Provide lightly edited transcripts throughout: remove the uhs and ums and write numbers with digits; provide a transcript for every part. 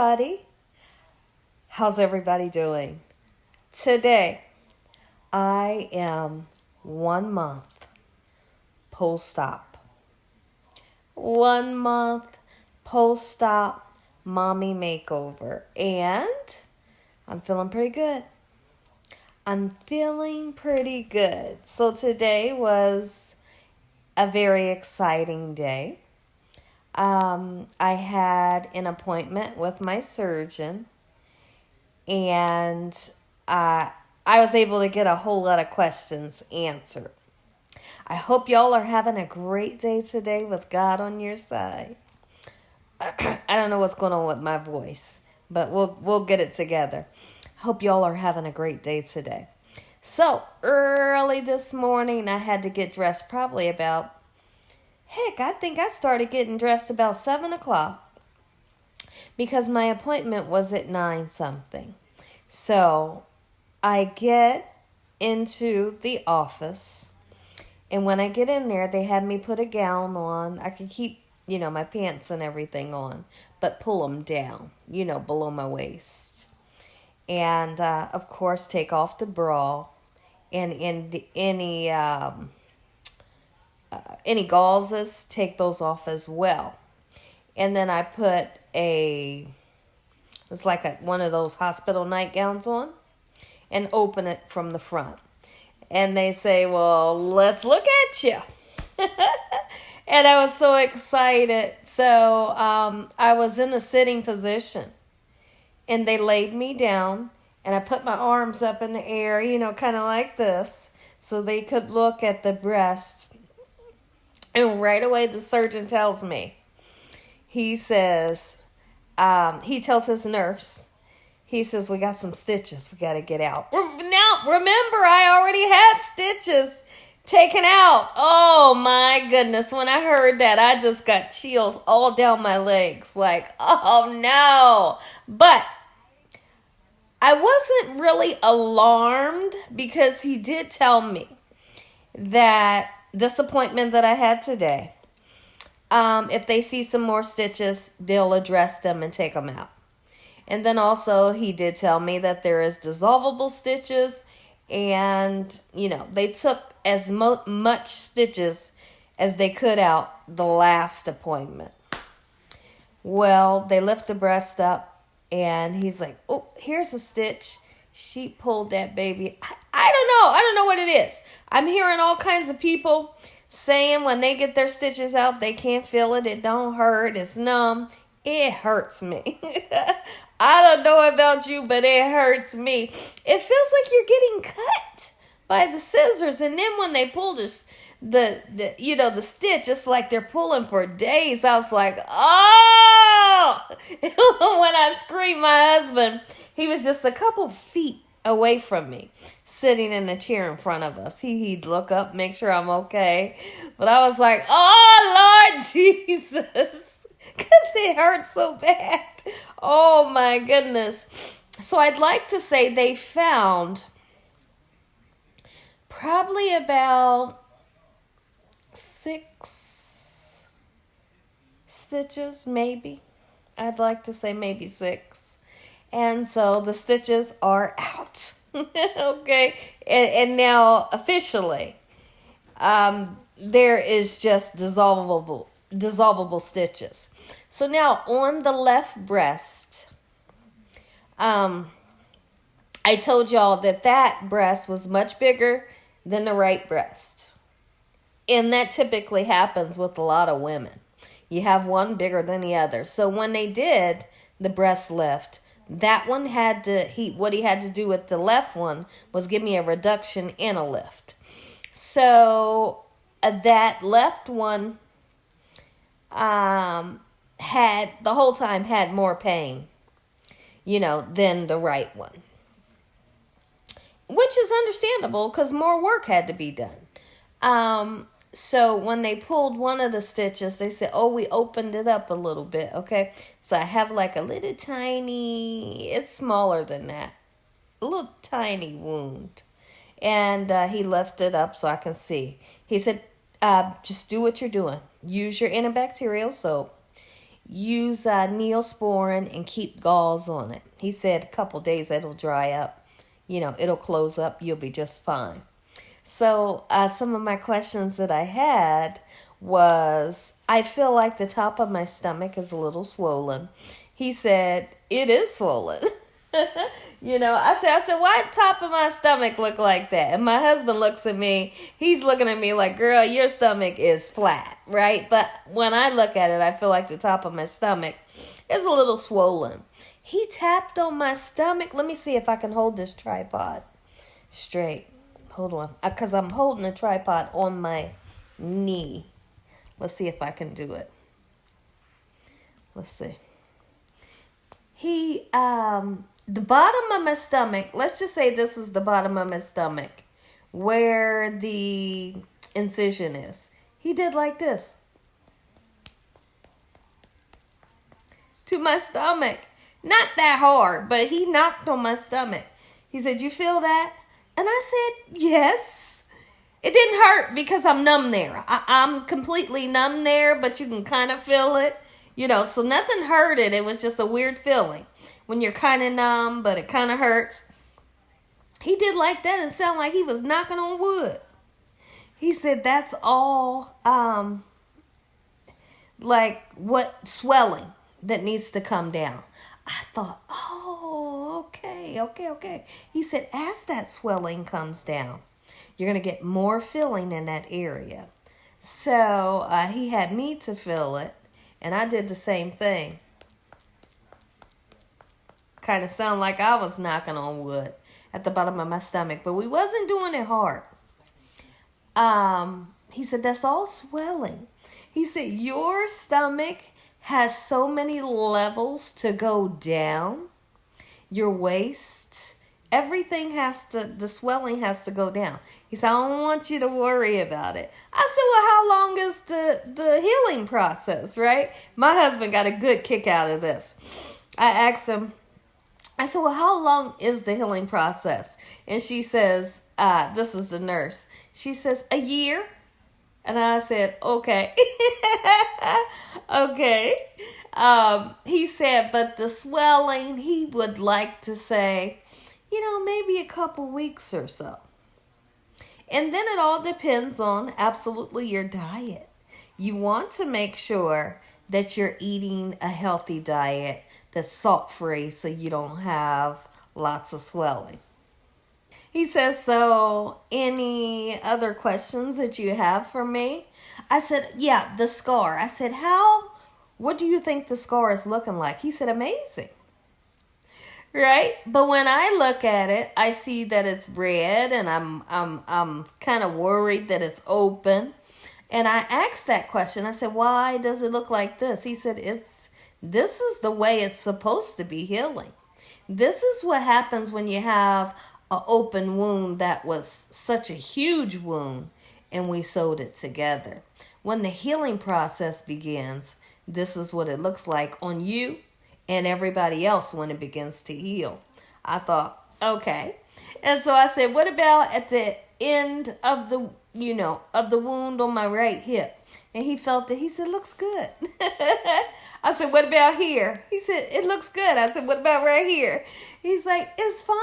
everybody. How's everybody doing? Today, I am 1 month post-op. 1 month post-op mommy makeover. And I'm feeling pretty good. So today was a very exciting day. I had an appointment with my surgeon, and I was able to get a whole lot of questions answered. I hope y'all are having a great day today with God on your side. I don't know what's going on with my voice, but we'll get it together. Hope y'all are having a great day today. So early this morning, I had to get dressed probably about, I think I started getting dressed about 7 o'clock because my appointment was at 9 something. So I get into the office, and when I get in there, they had me put a gown on. I could keep, my pants and everything on, but pull them down, below my waist. And, of course, take off the bra and any gauzes, take those off as well. And then I put it's like one of those hospital nightgowns on and open it from the front. And they say, well, let's look at you. And I was so excited. So I was in a sitting position. And they laid me down. And I put my arms up in the air, kind of like this. So they could look at the breast. And right away the surgeon tells me. He says, he tells his nurse. He says, we got some stitches we got to get out. Now, remember, I already had stitches taken out. Oh, my goodness. When I heard that, I just got chills all down my legs. Like, oh, no. But I wasn't really alarmed because he did tell me that this appointment that I had today, if they see some more stitches, they'll address them and take them out. And then also he did tell me that there is dissolvable stitches, and, they took as much stitches as they could out the last appointment. Well, they lift the breast up, and he's like, oh, here's a stitch. She pulled that baby. I don't know what it is. I'm hearing all kinds of people saying when they get their stitches out, they can't feel it. It don't hurt. It's numb. It hurts me. I don't know about you, but it hurts me. It feels like you're getting cut by the scissors. And then when they pull the stitch, it's like they're pulling for days. I was like, oh! When I screamed, my husband, he was just a couple feet away from me, sitting in a chair in front of us. He'd look up, make sure I'm okay. But I was like, oh, Lord Jesus, because it hurts so bad. Oh, my goodness. So I'd like to say they found probably about 6 stitches, maybe. I'd like to say maybe 6. And so the stitches are out. Okay. And now officially, there is just dissolvable stitches. So now on the left breast, I told y'all that breast was much bigger than the right breast. And that typically happens with a lot of women. You have one bigger than the other. So when they did the breast lift, that one what he had to do with the left one was give me a reduction and a lift. So that left one had the whole time had more pain, than the right one. Which is understandable because more work had to be done. So when they pulled one of the stitches, they said, oh, we opened it up a little bit, okay? So I have like a little tiny, it's smaller than that, a little tiny wound. And he lifted it up so I can see. He said, just do what you're doing. Use your antibacterial soap. use Neosporin and keep gauze on it. He said a couple days it'll dry up. It'll close up. You'll be just fine. So some of my questions that I had was, I feel like the top of my stomach is a little swollen. He said, it is swollen. I said, why top of my stomach look like that? And my husband looks at me, he's looking at me like, girl, your stomach is flat, right? But when I look at it, I feel like the top of my stomach is a little swollen. He tapped on my stomach. Let me see if I can hold this tripod straight. Hold on, because I'm holding the tripod on my knee. Let's see if I can do it. Let's see. The bottom of my stomach, let's just say this is the bottom of my stomach, where the incision is. He did like this to my stomach. Not that hard, but he knocked on my stomach. He said, you feel that? And I said, yes. It didn't hurt because I'm numb there. I'm completely numb there, but you can kind of feel it. So nothing hurt it. It was just a weird feeling when you're kind of numb, but it kind of hurts. He did like that and sound like he was knocking on wood. He said that's all like what swelling that needs to come down. I thought, oh, okay. He said, as that swelling comes down, you're going to get more filling in that area. So he had me to fill it, and I did the same thing. Kind of sound like I was knocking on wood at the bottom of my stomach, but we wasn't doing it hard. He said, that's all swelling. He said, your stomach has so many levels to go down. Your waist, everything the swelling has to go down. He said, I don't want you to worry about it. I said, well, how long is the healing process, right? My husband got a good kick out of this. I asked him, I said, well, how long is the healing process? And she says, this is the nurse. She says, a year. And I said, okay. Okay. He said, but the swelling, he would like to say, maybe a couple weeks or so. And then it all depends on absolutely your diet. You want to make sure that you're eating a healthy diet that's salt-free so you don't have lots of swelling. He says, so any other questions that you have for me? I said, yeah, the scar. I said, what do you think the scar is looking like? He said, amazing. Right? But when I look at it, I see that it's red, and I'm kind of worried that it's open. And I asked that question. I said, why does it look like this? He said, this is the way it's supposed to be healing. This is what happens when you have an open wound that was such a huge wound and we sewed it together. When the healing process begins, this is what it looks like on you and everybody else when it begins to heal. I thought, okay. And so I said, what about at the end of the wound on my right hip? And he felt it. He said, looks good. I said, what about here? He said, it looks good. I said, what about right here? He's like, it's fine.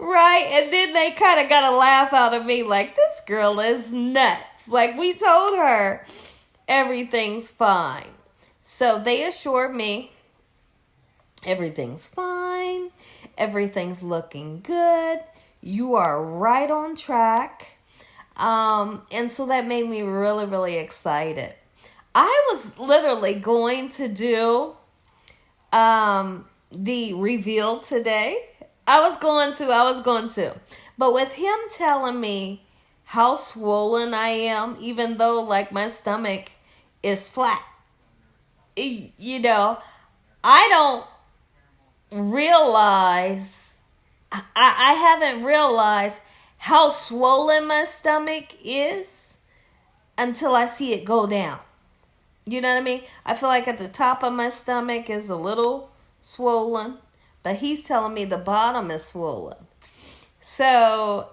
Right? And then they kind of got a laugh out of me like, this girl is nuts. Like, we told her everything's fine. So they assured me everything's fine. Everything's looking good. You are right on track. And so that made me really, really excited. I was literally going to do the reveal today. I was going to. But with him telling me how swollen I am, even though like my stomach is flat, I don't realize, I haven't realized how swollen my stomach is until I see it go down. You know what I mean? I feel like at the top of my stomach is a little swollen, but he's telling me the bottom is swollen. So,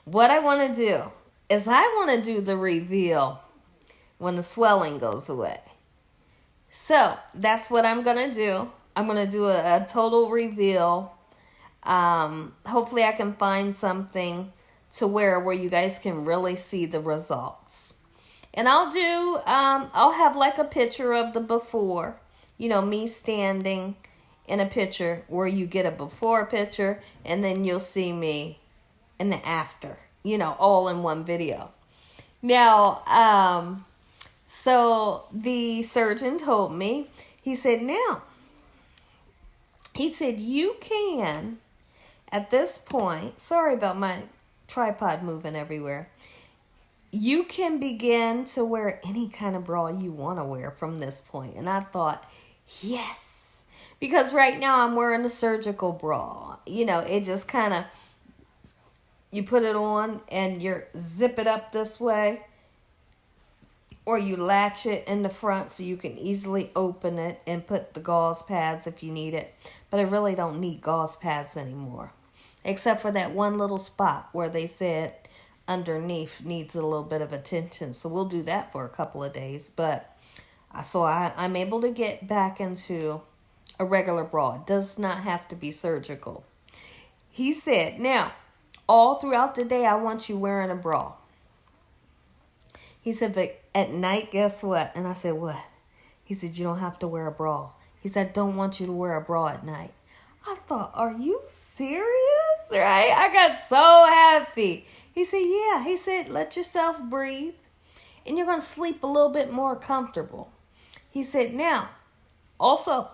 what I want to do is I want to do the reveal when the swelling goes away. So that's what I'm going to do. I'm going to do a total reveal. Hopefully I can find something to wear where you guys can really see the results. And I'll have like a picture of the before, me standing in a picture where you get a before picture, and then you'll see me in the after, all in one video. Now, so the surgeon told me, he said, you can, at this point, sorry about my tripod moving everywhere, you can begin to wear any kind of bra you want to wear from this point. And I thought, yes, because right now I'm wearing a surgical bra. It just kind of, you put it on and you zip it up this way, or you latch it in the front so you can easily open it and put the gauze pads if you need it. But I really don't need gauze pads anymore, except for that one little spot where they said underneath needs a little bit of attention. So we'll do that for a couple of days. But I'm able to get back into a regular bra. It does not have to be surgical. He said, now, all throughout the day, I want you wearing a bra. He said, but at night, guess what? And I said, what? He said, you don't have to wear a bra. He said, I don't want you to wear a bra at night. I thought, are you serious? Right? I got so happy. He said, yeah. He said, let yourself breathe, and you're going to sleep a little bit more comfortable. He said, now, also,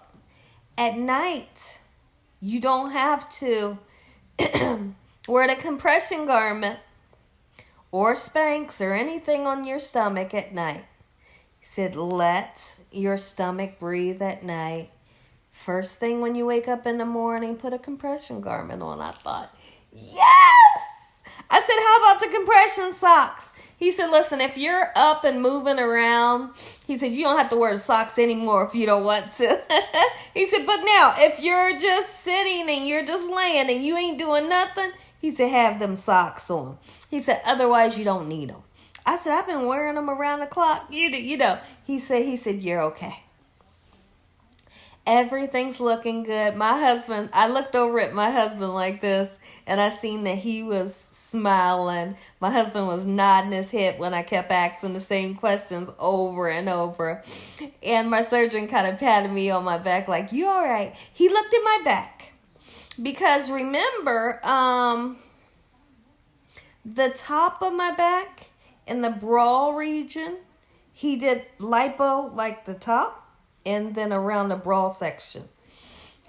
at night, you don't have to wear the compression garment or Spanx or anything on your stomach at night. He said, let your stomach breathe at night. First thing when you wake up in the morning, put a compression garment on. I thought, yes! I said, how about the compression socks? He said, listen, if you're up and moving around, he said, you don't have to wear the socks anymore if you don't want to. He said, but now, if you're just sitting and you're just laying and you ain't doing nothing, he said, have them socks on. He said, otherwise you don't need them. I said, I've been wearing them around the clock. He said, you're okay. Everything's looking good. My husband, I looked over at my husband like this, and I seen that he was smiling. My husband was nodding his head when I kept asking the same questions over and over. And my surgeon kind of patted me on my back like, you all right? He looked at my back. Because remember, the top of my back in the bra region, he did lipo like the top. And then around the bra section.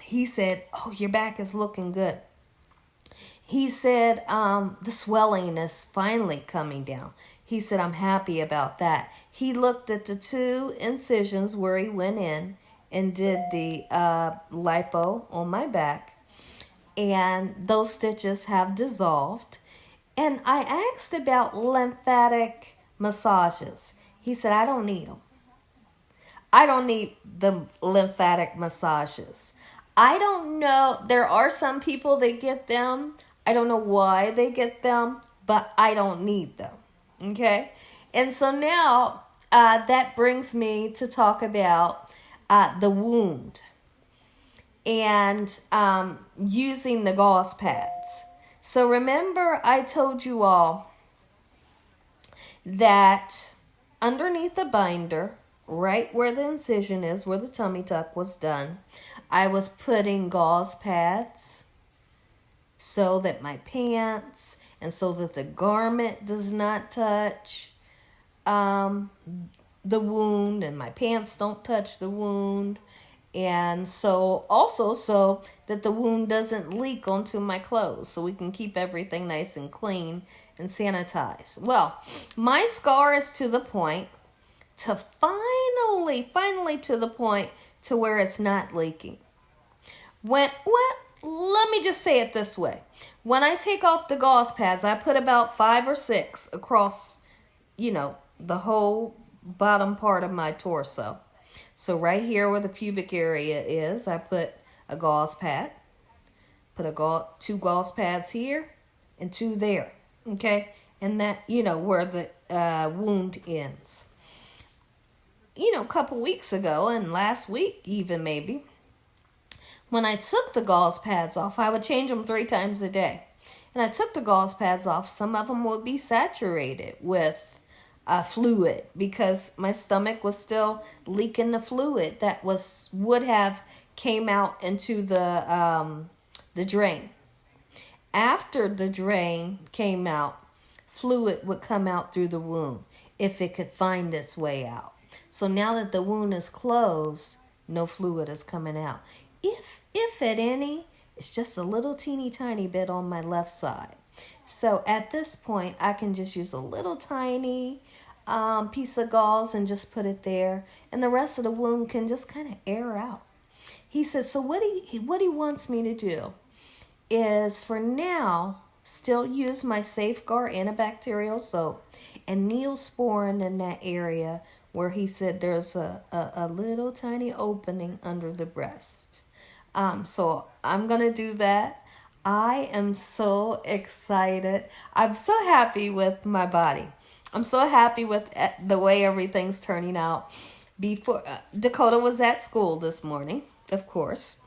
He said, oh, your back is looking good. He said, the swelling is finally coming down. He said, I'm happy about that. He looked at the 2 incisions where he went in and did the lipo on my back. And those stitches have dissolved. And I asked about lymphatic massages. He said, I don't need them. I don't need the lymphatic massages. I don't know. There are some people that get them. I don't know why they get them, but I don't need them. Okay? And so now that brings me to talk about the wound and using the gauze pads. So remember I told you all that underneath the binder, right where the incision is, where the tummy tuck was done, I was putting gauze pads so that my pants and so that the garment does not touch the wound and my pants don't touch the wound. And so also so that the wound doesn't leak onto my clothes, so we can keep everything nice and clean and sanitized. Well, my scar is to the point to finally to the point to where it's not leaking. Let me just say it this way. When I take off the gauze pads, I put about 5 or 6 across, the whole bottom part of my torso. So right here where the pubic area is, I put a gauze pad. Put 2 gauze pads here and 2 there. Okay? And that, where the wound ends. a couple weeks ago, and last week even maybe, when I took the gauze pads off, I would change them 3 times a day. And I took the gauze pads off. Some of them would be saturated with fluid because my stomach was still leaking the fluid that would have came out into the drain. After the drain came out, fluid would come out through the wound if it could find its way out. So now that the wound is closed, no fluid is coming out. If at any, it's just a little teeny tiny bit on my left side. So at this point, I can just use a little tiny piece of gauze and just put it there. And the rest of the wound can just kind of air out. He says, so what he wants me to do is for now, still use my Safeguard antibacterial soap and Neosporin in that area where he said there's a little tiny opening under the breast. So I'm going to do that. I am so excited. I'm so happy with my body. I'm so happy with the way everything's turning out. Before Dakota was at school this morning, of course.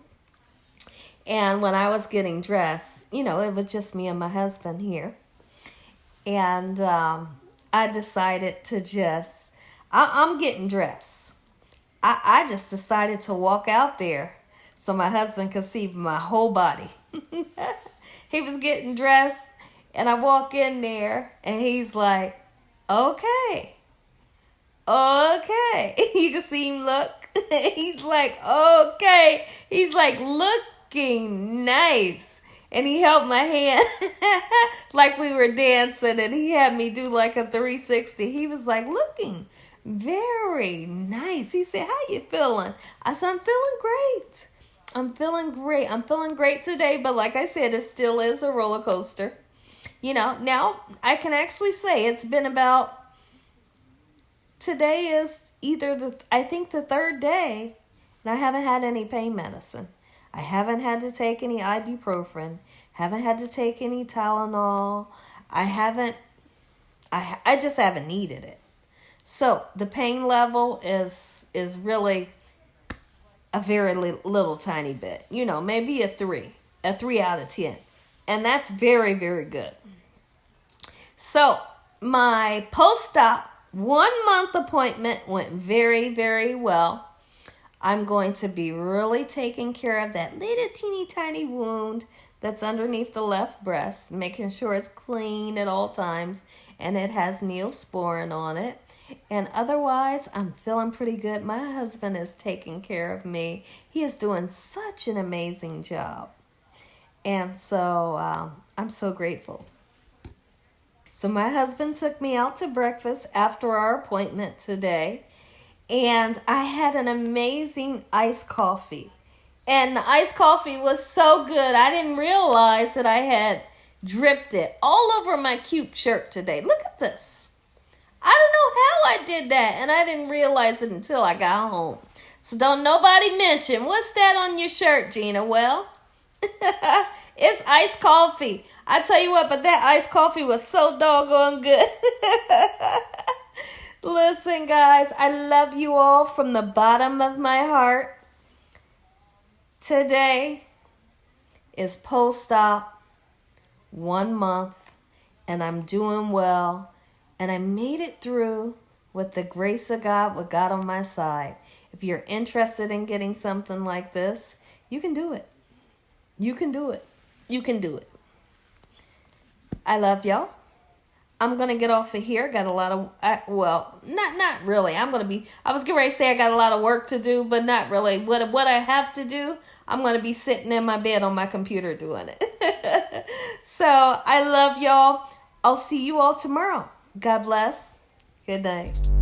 And when I was getting dressed, it was just me and my husband here. And I decided to I'm getting dressed. I just decided to walk out there so my husband could see my whole body. He was getting dressed, and I walk in there, and he's like, okay. You can see him look. He's like, okay. He's like, looking nice. And he held my hand like we were dancing, and he had me do like a 360. He was like, looking very nice. He said, how you feeling? I said, I'm feeling great. I'm feeling great today, but like I said, it still is a roller coaster. Now I can actually say it's been about, today is either the 3rd day, and I haven't had any pain medicine. I haven't had to take any ibuprofen, haven't had to take any Tylenol. I just haven't needed it. So the pain level is really a very little tiny bit, maybe a 3 out of 10. And that's very, very good. So my post-op 1-month appointment went very, very well. I'm going to be really taking care of that little teeny tiny wound that's underneath the left breast, making sure it's clean at all times, and it has Neosporin on it. And otherwise, I'm feeling pretty good. My husband is taking care of me. He is doing such an amazing job. And so I'm so grateful. So my husband took me out to breakfast after our appointment today. And I had an amazing iced coffee. And the iced coffee was so good, I didn't realize that I had dripped it all over my cute shirt today. Look at this. I don't know how I did that, and I didn't realize it until I got home. So don't nobody mention, what's that on your shirt, Gina? Well, it's iced coffee. I tell you what, but that iced coffee was so doggone good. Listen, guys, I love you all from the bottom of my heart. Today is post-op 1 month, and I'm doing well. And I made it through with the grace of God, with God on my side. If you're interested in getting something like this, you can do it. You can do it. You can do it. I love y'all. I'm going to get off of here. Got a lot of, not really. I was getting ready to say I got a lot of work to do, but not really. What I have to do, I'm going to be sitting in my bed on my computer doing it. So I love y'all. I'll see you all tomorrow. God bless. Good night.